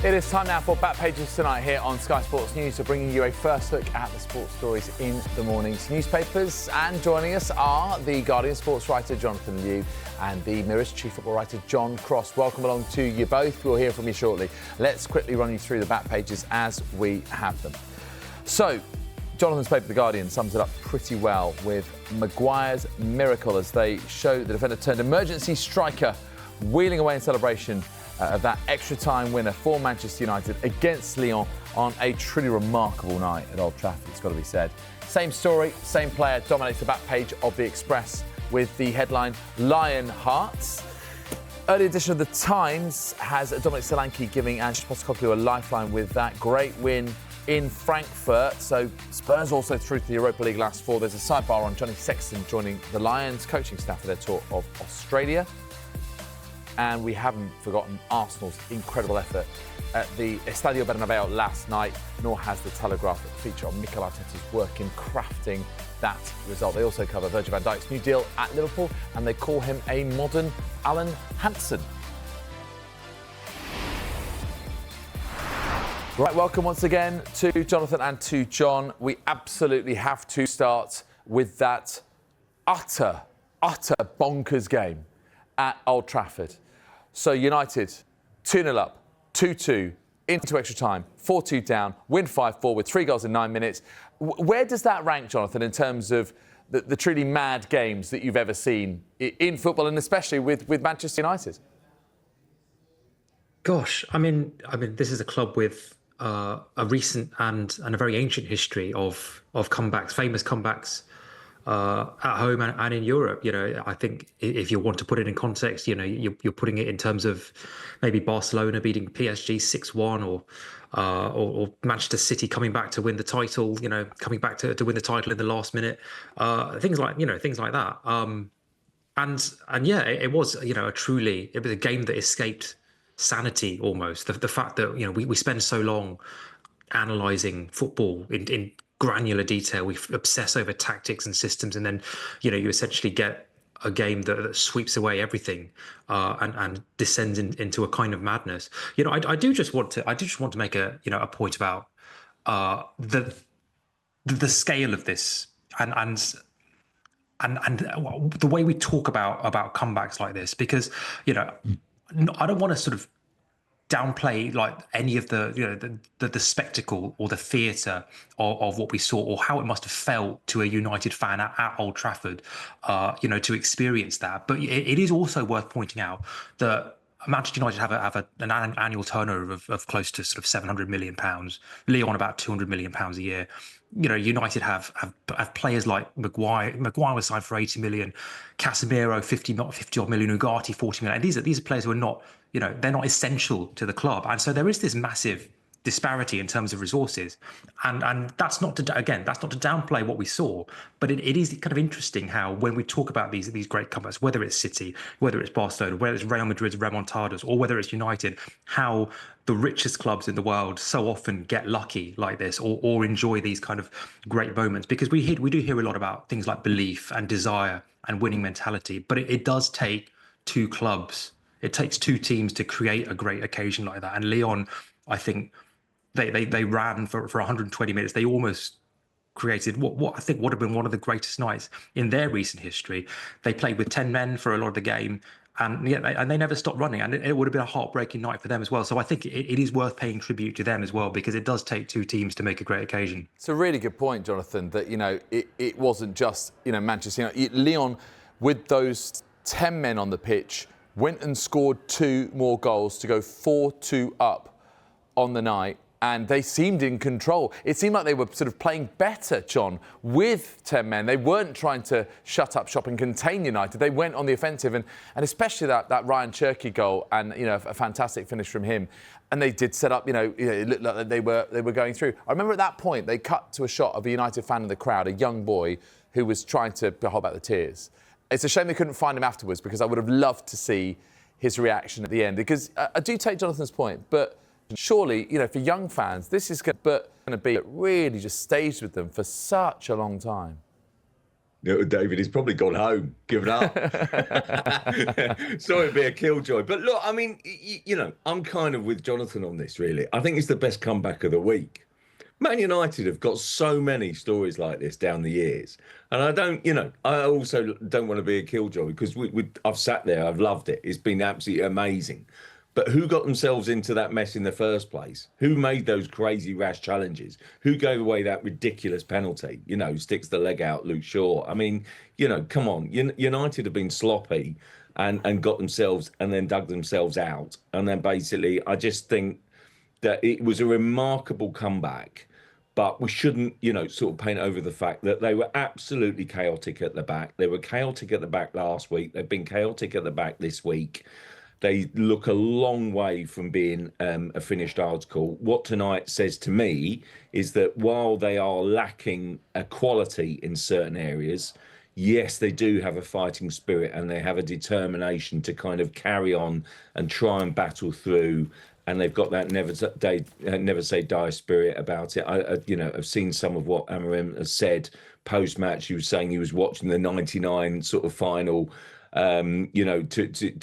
It is time now for Back Pages tonight here on Sky Sports News. So bringing you a first look at the sports stories in the morning's newspapers. And joining us are the Guardian sports writer Jonathan Liew and the Mirror's chief football writer John Cross. Welcome along to you both. We'll hear from you shortly. Let's quickly run you through the Back Pages as we have them. So, Jonathan's paper, The Guardian, sums it up pretty well with Maguire's miracle as they show the defender turned emergency striker wheeling away in celebration of that extra-time winner for Manchester United against Lyon on a truly remarkable night at Old Trafford, it's got to be said. Same story, same player dominates the back page of the Express with the headline Lyon Hearts. Early edition of The Times has Dominic Solanke giving Ange Postecoglou a lifeline with that great win in Frankfurt. So Spurs also through to the Europa League last fall. There's a sidebar on Johnny Sexton joining the Lions coaching staff for their tour of Australia. And we haven't forgotten Arsenal's incredible effort at the Estadio Bernabeu last night, nor has the Telegraph feature on Mikel Arteta's work in crafting that result. They also cover Virgil van Dijk's new deal at Liverpool, and they call him a modern Alan Hansen. Right, welcome once again to Jonathan and to John. We absolutely have to start with that utter bonkers game at Old Trafford. So United, 2-0 up, 2-2, into extra time, 4-2 down, win 5-4 with 3 goals in 9 minutes. Where does that rank, Jonathan, in terms of the truly mad games that you've ever seen in football, and especially with Manchester United? Gosh, I mean, this is a club with a recent and a very ancient history of comebacks, famous comebacks. At home and in Europe, I think if you want to put it in context, you're putting it in terms of maybe Barcelona beating PSG 6-1, or Manchester City coming back to win the title, coming back to win the title in the last minute, things like that. And yeah, it was it was a game that escaped sanity almost. The fact that we spend so long analysing football in granular detail, we obsess over tactics and systems, and then you essentially get a game that sweeps away everything and descends into a kind of madness. I do just want to make a point about the scale of this and the way we talk about comebacks like this, because I don't want to sort of downplay like any of the spectacle or the theatre of what we saw, or how it must have felt to a United fan at Old Trafford, to experience that. But it is also worth pointing out that Manchester United have an annual turnover of close to sort of £700 million. Lyon about £200 million a year. United have players like Maguire. Maguire was signed for 80 million, Casemiro 50 odd million, Ugarte 40 million. And these are players who are not, they're not essential to the club. And so there is this massive disparity in terms of resources, and that's not to downplay what we saw, but it is kind of interesting how when we talk about these great comebacks, whether it's City, whether it's Barcelona, whether it's Real Madrid's remontadas, or whether it's United, how the richest clubs in the world so often get lucky like this, or enjoy these kind of great moments, because we do hear a lot about things like belief and desire and winning mentality, but it does take two clubs. It takes two teams to create a great occasion like that. And Lyon, I think, they ran for 120 minutes. They almost created what I think would have been one of the greatest nights in their recent history. They played with 10 men for a lot of the game, and they never stopped running. And it would have been a heartbreaking night for them as well. So I think it is worth paying tribute to them as well, because it does take two teams to make a great occasion. It's a really good point, Jonathan, that it wasn't just Manchester United. Lyon, with those 10 men on the pitch, went and scored 2 more goals to go 4-2 up on the night. And they seemed in control. It seemed like they were sort of playing better, John, with 10 men. They weren't trying to shut up shop and contain United. They went on the offensive, and especially that Ryan Cherky goal, and a fantastic finish from him. And they did set up. It looked like they were going through. I remember at that point they cut to a shot of a United fan in the crowd, a young boy who was trying to hold back the tears. It's a shame they couldn't find him afterwards, because I would have loved to see his reaction at the end. Because I do take Jonathan's point, but surely, for young fans, this is going to be really just staged with them for such a long time. David, he's probably gone home, given up. Sorry to be a killjoy. But look, I mean, I'm kind of with Jonathan on this, really. I think it's the best comeback of the week. Man United have got so many stories like this down the years. And I also don't want to be a killjoy because I've sat there, I've loved it. It's been absolutely amazing. But who got themselves into that mess in the first place? Who made those crazy rash challenges? Who gave away that ridiculous penalty? Sticks the leg out, Luke Shaw. I mean, come on. United have been sloppy and got themselves and then dug themselves out. And then basically, I just think that it was a remarkable comeback. But we shouldn't, sort of paint over the fact that they were absolutely chaotic at the back. They were chaotic at the back last week. They've been chaotic at the back this week. They look a long way from being a finished article. What tonight says to me is that while they are lacking a quality in certain areas, yes, they do have a fighting spirit and they have a determination to kind of carry on and try and battle through. And they've got that never say die spirit about it. I've seen some of what Amorim has said post-match. He was saying he was watching the '99 sort of final. To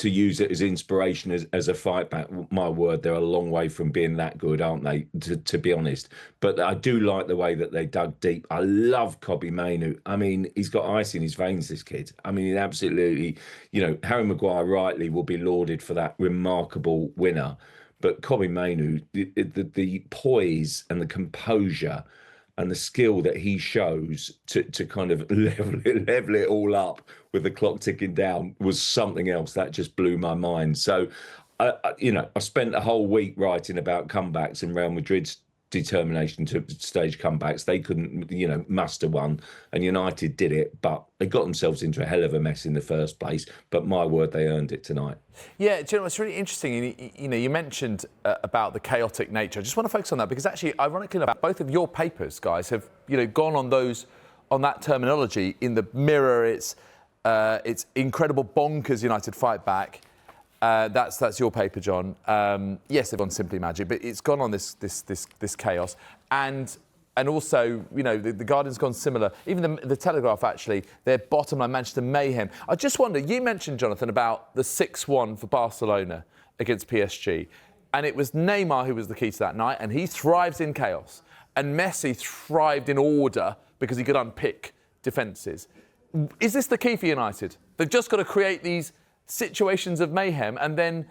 use it as inspiration as a fight back. My word, they're a long way from being that good, aren't they? To be honest, but I do like the way that they dug deep. I love Kobbie Mainoo. I mean, he's got ice in his veins, this kid. I mean, absolutely. Harry Maguire rightly will be lauded for that remarkable winner, but Kobbie Mainoo, the poise and the composure and the skill that he shows to kind of level it all up with the clock ticking down was something else that just blew my mind. So, I spent a whole week writing about comebacks and Real Madrid's determination to stage comebacks. They couldn't, muster one, and United did it, but they got themselves into a hell of a mess in the first place. But my word, they earned it tonight. Yeah, do you know, it's really interesting. You mentioned about the chaotic nature. I just want to focus on that because actually, ironically enough, both of your papers, guys, have gone on that terminology. In the Mirror, it's incredible bonkers United fight back. That's your paper, John. Yes, they've gone Simply Magic, but it's gone on this chaos, and also the Guardian's gone similar. Even the Telegraph, actually, their bottom line, Manchester Mayhem. I just wonder. You mentioned, Jonathan, about the 6-1 for Barcelona against PSG, and it was Neymar who was the key to that night, and he thrives in chaos, and Messi thrived in order because he could unpick defences. Is this the key for United? They've just got to create these situations of mayhem, and then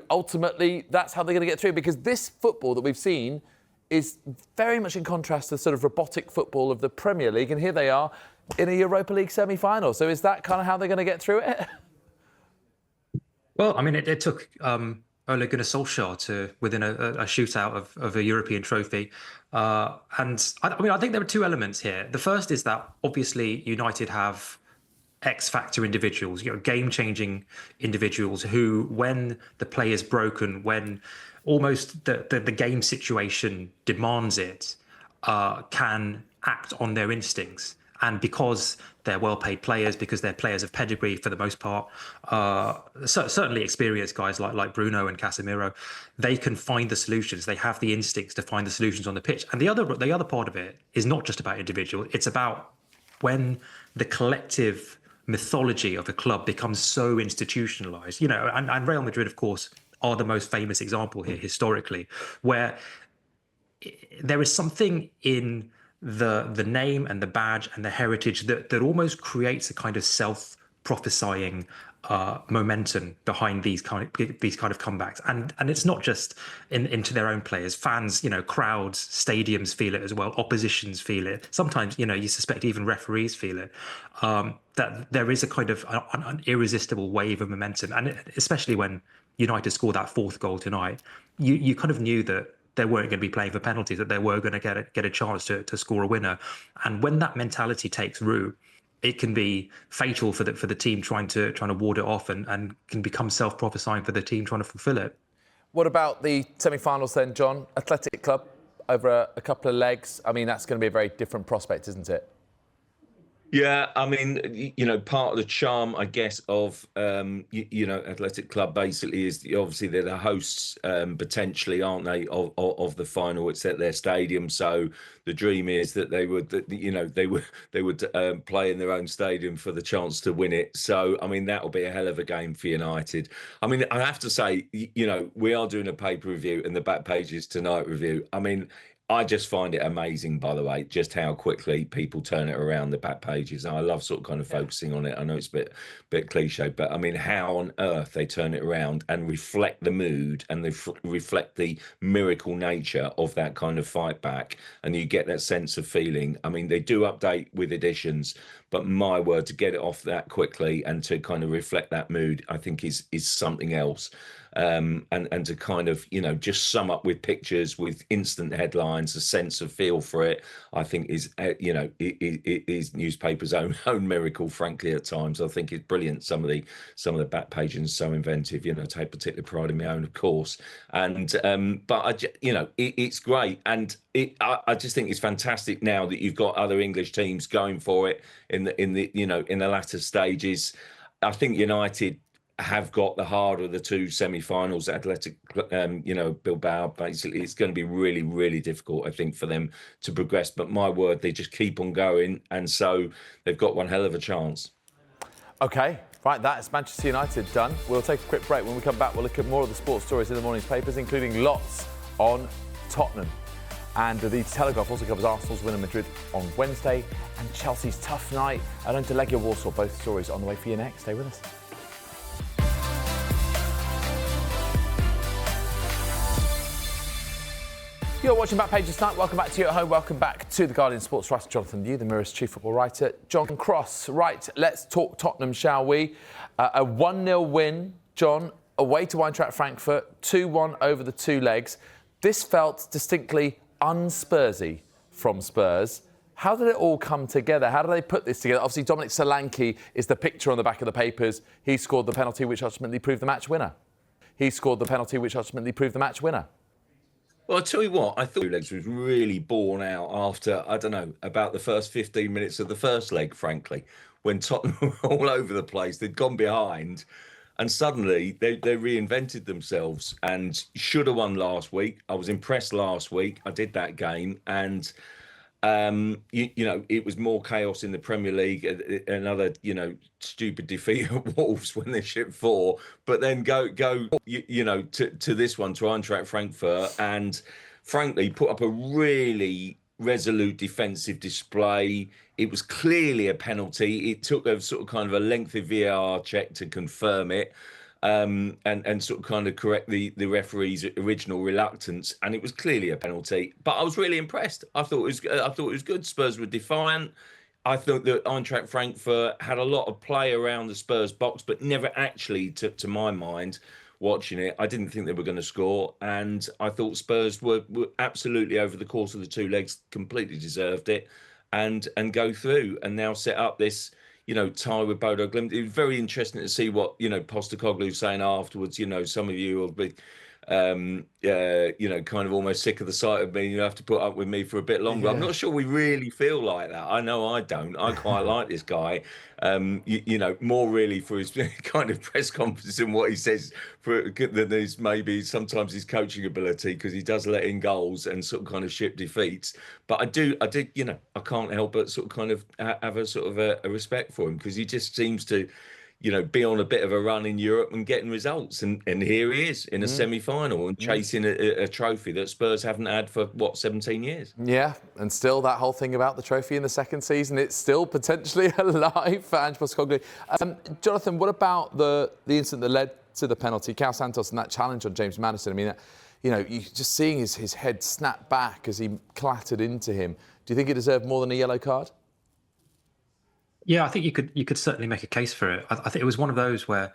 ultimately that's how they're going to get through, because this football that we've seen is very much in contrast to the sort of robotic football of the Premier League, and here they are in a Europa League semi-final. So is that kind of how they're going to get through it? Well, I mean, it took Ole Gunnar Solskjaer to within a shootout of a European trophy, and I think there are two elements here. The first is that obviously United have X-factor individuals, game-changing individuals who, when the play is broken, when almost the game situation demands it, can act on their instincts. And because they're well-paid players, because they're players of pedigree for the most part, certainly experienced guys like Bruno and Casemiro, they can find the solutions. They have the instincts to find the solutions on the pitch. And the other part of it is not just about individual. It's about when the collective mythology of a club becomes so institutionalized, and Real Madrid, of course, are the most famous example here historically, where there is something in the name and the badge and the heritage that almost creates a kind of self-prophesying momentum behind these kind of comebacks, and it's not just into their own players. Fans, crowds, stadiums feel it as well. Oppositions feel it. Sometimes, you suspect even referees feel it. That there is a kind of an irresistible wave of momentum, and especially when United scored that fourth goal tonight, you kind of knew that they weren't going to be playing for penalties, that they were going to get a chance to score a winner. And when that mentality takes root, it can be fatal for the team trying to ward it off, and can become self-prophesying for the team trying to fulfil it. What about the semi-finals then, John? Athletic Club over a couple of legs. I mean, that's going to be a very different prospect, isn't it? Yeah, I mean, part of the charm, I guess, of Athletic Club basically is obviously they're the hosts, potentially, aren't they, of the final? It's at their stadium, so the dream is that they would play in their own stadium for the chance to win it. So, I mean, that will be a hell of a game for United. I mean, I have to say, we are doing a paper review and the Back Pages Tonight review. I mean, I just find it amazing, by the way, just how quickly people turn it around, the Back Pages. And I love sort of kind of focusing on it. I know it's a bit cliche, but I mean, how on earth they turn it around and reflect the mood and they reflect the miracle nature of that kind of fight back. And you get that sense of feeling. I mean, they do update with additions, but my word, to get it off that quickly and to kind of reflect that mood, I think is something else. And to kind of just sum up with pictures, with instant headlines, a sense of feel for it, I think is it is newspapers' own miracle. Frankly, at times I think it's brilliant. Some of the back pages are so inventive. Take particular pride in my own, of course. And but it's great, and I just think it's fantastic now that you've got other English teams going for it in the latter stages. I think United have got the harder of the two semi-finals. Athletic, Bilbao. Basically, it's going to be really, really difficult, I think, for them to progress. But my word, they just keep on going, and so they've got one hell of a chance. Okay, right, that's Manchester United done. We'll take a quick break. When we come back, we'll look at more of the sports stories in the morning's papers, including lots on Tottenham. And the Telegraph also covers Arsenal's win at Madrid on Wednesday and Chelsea's tough night at Legia Warsaw. Both stories on the way for you next. Stay with us. You're watching Back Pages Tonight. Welcome back to you at home. Welcome back to the Guardian sports writer Jonathan Liew, the Mirror's chief football writer John Cross. Right, let's talk Tottenham, shall we? A 1-0 win, John, away to Eintracht Frankfurt, 2-1 over the two legs. This felt distinctly un-Spursy from Spurs. How did it all come together? How do they put this together? Obviously, Dominic Solanke is the picture on the back of the papers. He scored the penalty which ultimately proved the match winner. Well, I'll tell you what, I thought legs was really borne out after, I don't know, about the first 15 minutes of the first leg, frankly, when Tottenham were all over the place. They'd gone behind and suddenly they reinvented themselves and should have won last week. I was impressed last week. I did that game, and it was more chaos in the Premier League. Another, stupid defeat at Wolves when they shipped 4, but then go to this one, to Eintracht Frankfurt, and frankly put up a really resolute defensive display. It was clearly a penalty. It took a sort of kind of a lengthy VAR check to confirm it. And sort of kind of correct the referee's original reluctance, and it was clearly a penalty. But I was really impressed. I thought it was good. Spurs were defiant. I thought that Eintracht Frankfurt had a lot of play around the Spurs box, but never actually, to my mind, watching it, I didn't think they were going to score. And I thought Spurs were absolutely, over the course of the two legs, completely deserved it and go through and now set up this tie with Bodo Glimt. It was very interesting to see what Postecoglou saying afterwards. Some of you will be kind of almost sick of the sight of me. You have to put up with me for a bit longer. Yeah. I'm not sure we really feel like that. I know I don't. I quite like this guy. More really for his kind of press conference and what he says than his maybe sometimes his coaching ability, because he does let in goals and sort of kind of ship defeats. But I did, I can't help but sort of kind of have a sort of a respect for him, because he just seems to be on a bit of a run in Europe and getting results. And here he is in a semi-final and chasing a trophy that Spurs haven't had for, 17 years? Yeah, and still that whole thing about the trophy in the second season, it's still potentially alive for Ange Postecoglou. Jonathan, what about the incident that led to the penalty? Cal Santos and that challenge on James Maddison. I mean, you just seeing his head snap back as he clattered into him. Do you think it deserved more than a yellow card? Yeah, I think you could certainly make a case for it. I think it was one of those where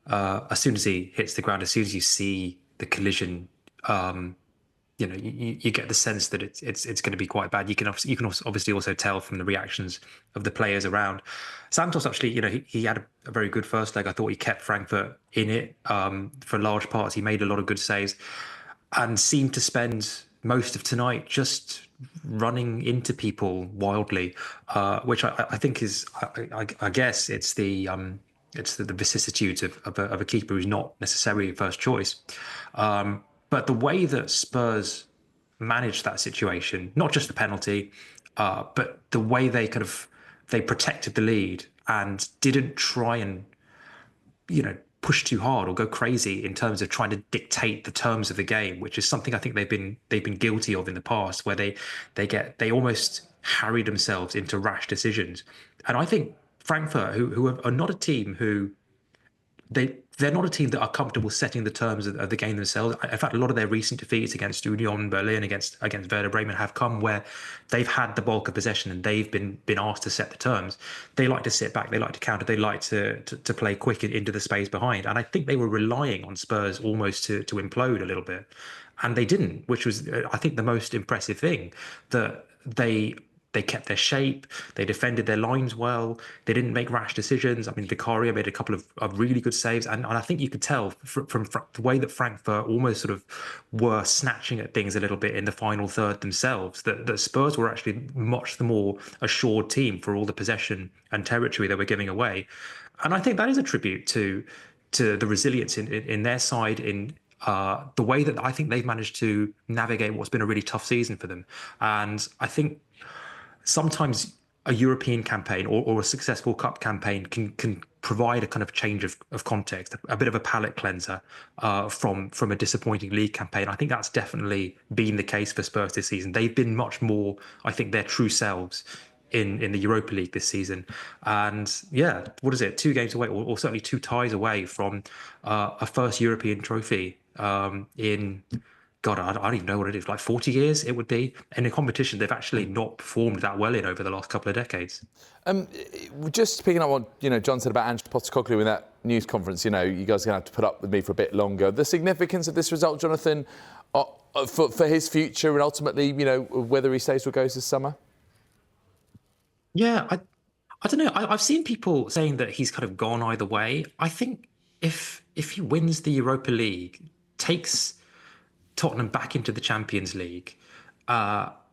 as soon as he hits the ground, as soon as you see the collision, you get the sense that it's going to be quite bad. You can obviously also tell from the reactions of the players around. Santos actually, he had a very good first leg. I thought he kept Frankfurt in it for large parts. He made a lot of good saves and seemed to spend most of tonight just running into people wildly, which I think is, I guess it's the vicissitudes of a keeper who's not necessarily first choice. But the way that Spurs managed that situation, not just the penalty, but the way they protected the lead and didn't try and push too hard or go crazy in terms of trying to dictate the terms of the game, which is something I think they've been guilty of in the past, where they almost harry themselves into rash decisions. And I think Frankfurt, who are not a team who they're not a team that are comfortable setting the terms of the game themselves. In fact, a lot of their recent defeats against Union Berlin, against Werder Bremen, have come where they've had the bulk of possession and they've been asked to set the terms. They like to sit back, they like to counter, they like to play quick into the space behind. And I think they were relying on Spurs almost to implode a little bit, and they didn't, which was, I think, the most impressive thing. That they kept their shape. They defended their lines well. They didn't make rash decisions. I mean, Vicario made a couple of really good saves. And I think you could tell from the way that Frankfurt almost sort of were snatching at things a little bit in the final third themselves, that Spurs were actually much the more assured team for all the possession and territory they were giving away. And I think that is a tribute to the resilience in their side, in the way that I think they've managed to navigate what's been a really tough season for them. And I think sometimes a European campaign or a successful cup campaign can provide a kind of change of context, a bit of a palate cleanser from a disappointing league campaign. I think that's definitely been the case for Spurs this season. They've been much more, I think, their true selves in the Europa League this season. And yeah, what is it? 2 games away, or certainly 2 ties away from a first European trophy in... God, I don't even know what it is, like 40 years it would be. In a competition they've actually not performed that well in over the last couple of decades. Just picking up what John said about Ange Postecoglou in that news conference, you guys are going to have to put up with me for a bit longer. The significance of this result, Jonathan, for his future and ultimately, whether he stays or goes this summer? Yeah, I don't know. I've seen people saying that he's kind of gone either way. I think if he wins the Europa League, takes Tottenham back into the Champions League,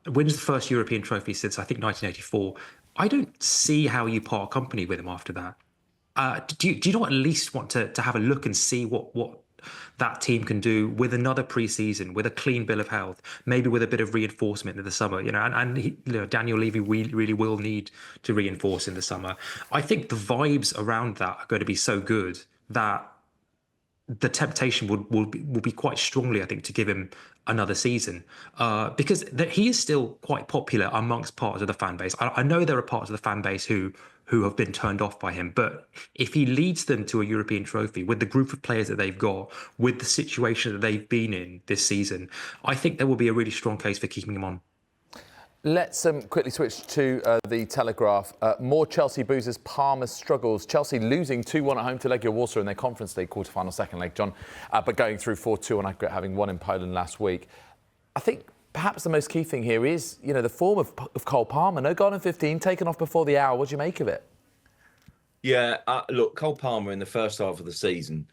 wins the first European trophy since, I think, 1984. I don't see how you part company with him after that. Do you not at least want to have a look and see what that team can do with another pre-season, with a clean bill of health, maybe with a bit of reinforcement in the summer, and Daniel Levy really will need to reinforce in the summer. I think the vibes around that are going to be so good that the temptation will be quite strongly, I think, to give him another season, because he is still quite popular amongst parts of the fan base. I know there are parts of the fan base who have been turned off by him, but if he leads them to a European trophy with the group of players that they've got, with the situation that they've been in this season, I think there will be a really strong case for keeping him on. Let's quickly switch to the Telegraph. More Chelsea boozers, Palmer struggles. Chelsea losing 2-1 at home to Legia Warsaw in their Conference League quarter-final second leg, John, but going through 4-2 on aggregate, having won in Poland last week. I think perhaps the most key thing here is, the form of Cole Palmer. No goal in 15, taken off before the hour. What do you make of it? Yeah, look, Cole Palmer in the first half of the season,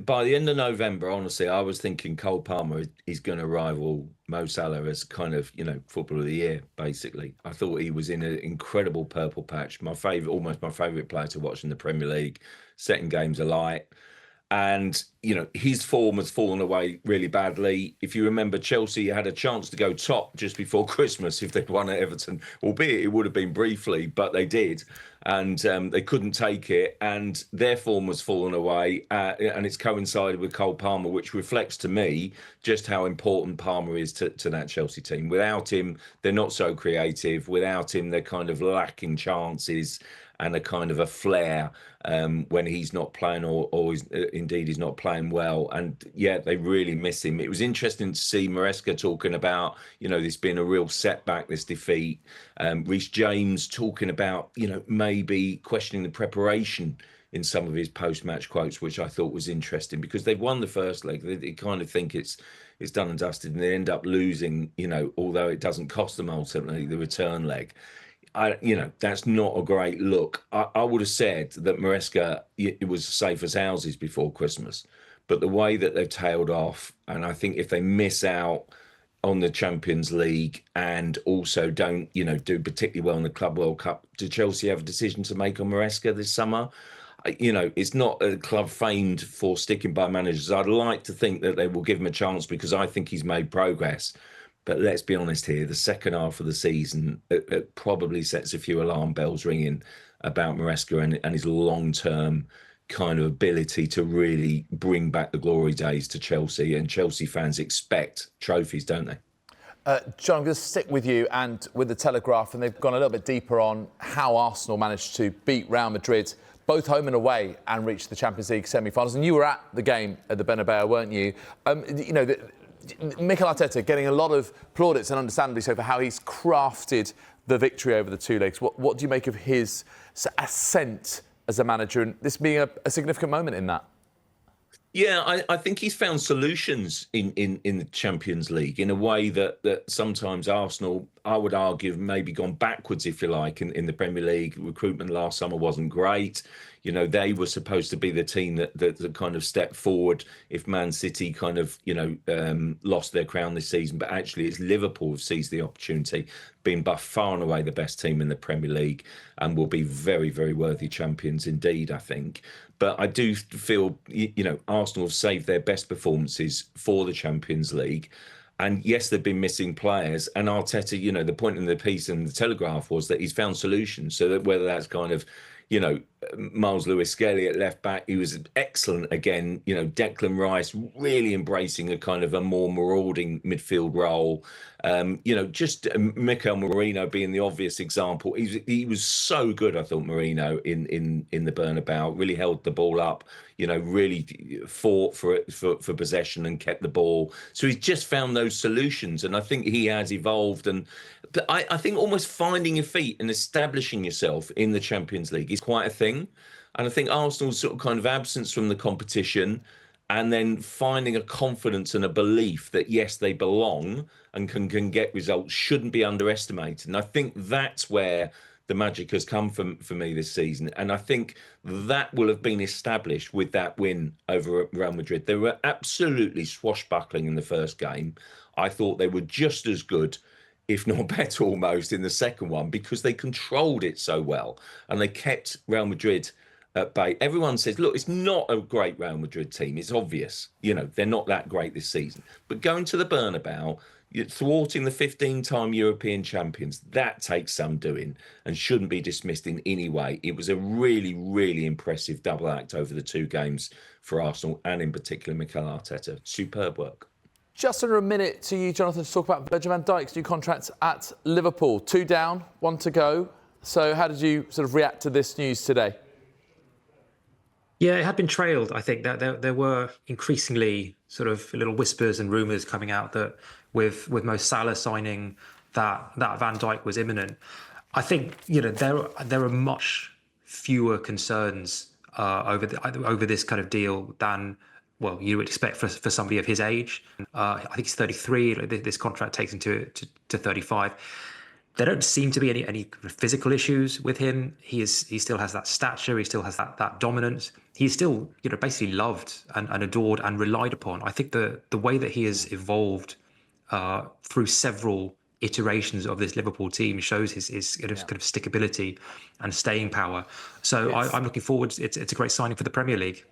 by the end of November, honestly, I was thinking Cole Palmer is going to rival Mo Salah as kind of, Footballer of the Year, basically. I thought he was in an incredible purple patch. Almost my favourite player to watch in the Premier League, setting games alight. And, his form has fallen away really badly. If you remember, Chelsea had a chance to go top just before Christmas if they'd won at Everton, albeit it would have been briefly, but they did. And they couldn't take it, and their form was fallen away, and it's coincided with Cole Palmer, which reflects to me just how important Palmer is to that Chelsea team. Without him, they're not so creative. Without him, they're kind of lacking chances and a kind of a flair when he's not playing, or indeed he's not playing well. And yeah, they really miss him. It was interesting to see Maresca talking about, this being a real setback, this defeat. Reece James talking about, maybe questioning the preparation in some of his post-match quotes, which I thought was interesting, because they've won the first leg. They kind of think it's done and dusted, and they end up losing, although it doesn't cost them ultimately the return leg. That's not a great look. I would have said that Maresca, it was safe as houses before Christmas, but the way that they've tailed off, and I think if they miss out, on the Champions League and also don't, do particularly well in the Club World Cup, do Chelsea have a decision to make on Maresca this summer? It's not a club famed for sticking by managers. I'd like to think that they will give him a chance because I think he's made progress. But let's be honest here, the second half of the season it probably sets a few alarm bells ringing about Maresca and his long-term kind of ability to really bring back the glory days to Chelsea. And Chelsea fans expect trophies, don't they? John, I'm going to stick with you and with the Telegraph, and they've gone a little bit deeper on how Arsenal managed to beat Real Madrid, both home and away, and reach the Champions League semi-finals. And you were at the game at the Bernabeu, weren't you? Mikel Arteta getting a lot of plaudits, and understandably so, for how he's crafted the victory over the two legs. What do you make of his ascent as a manager, and this being a significant moment in that? Yeah, I think he's found solutions in the Champions League in a way that sometimes Arsenal, I would argue, maybe gone backwards, if you like, in the Premier League. Recruitment last summer wasn't great. They were supposed to be the team that kind of stepped forward if Man City kind of, lost their crown this season. But actually, it's Liverpool who've seized the opportunity, being by far and away the best team in the Premier League, and will be very, very worthy champions indeed, I think. But I do feel, Arsenal have saved their best performances for the Champions League. And yes, they've been missing players. And Arteta, the point in the piece in the Telegraph was that he's found solutions. So that whether that's kind of, Miles Lewis-Skelly at left back, he was excellent again. Declan Rice really embracing a kind of a more marauding midfield role. Just Mikel Merino being the obvious example. He was so good, I thought, Merino in the Bernabeu. Really held the ball up. Really fought for possession and kept the ball. So he's just found those solutions, and I think he has evolved. But I think almost finding your feet and establishing yourself in the Champions League is quite a thing. And I think Arsenal's sort of kind of absence from the competition and then finding a confidence and a belief that, yes, they belong and can get results shouldn't be underestimated. And I think that's where the magic has come for me this season. And I think that will have been established with that win over Real Madrid. They were absolutely swashbuckling in the first game. I thought they were just as good, if not better almost, in the second one because they controlled it so well and they kept Real Madrid at bay. Everyone says, look, it's not a great Real Madrid team. It's obvious. They're not that great this season. But going to the Bernabeu, thwarting the 15-time European champions, that takes some doing and shouldn't be dismissed in any way. It was a really, really impressive double act over the two games for Arsenal and in particular Mikel Arteta. Superb work. Just under a minute to you, Jonathan, to talk about Virgil van Dijk's new contract at Liverpool. 2 down, 1 to go. So how did you sort of react to this news today? Yeah, it had been trailed. I think that there were increasingly sort of little whispers and rumours coming out that with Mo Salah signing, that Van Dijk was imminent. I think there are much fewer concerns over this kind of deal than you would expect for somebody of his age. I think he's 33. This contract takes him to 35. There don't seem to be any physical issues with him. He still has that stature. He still has that dominance. He's still basically loved and adored and relied upon. I think the way that he has evolved through several iterations of this Liverpool team shows his kind of stickability and staying power. So I'm looking forward. It's a great signing for the Premier League.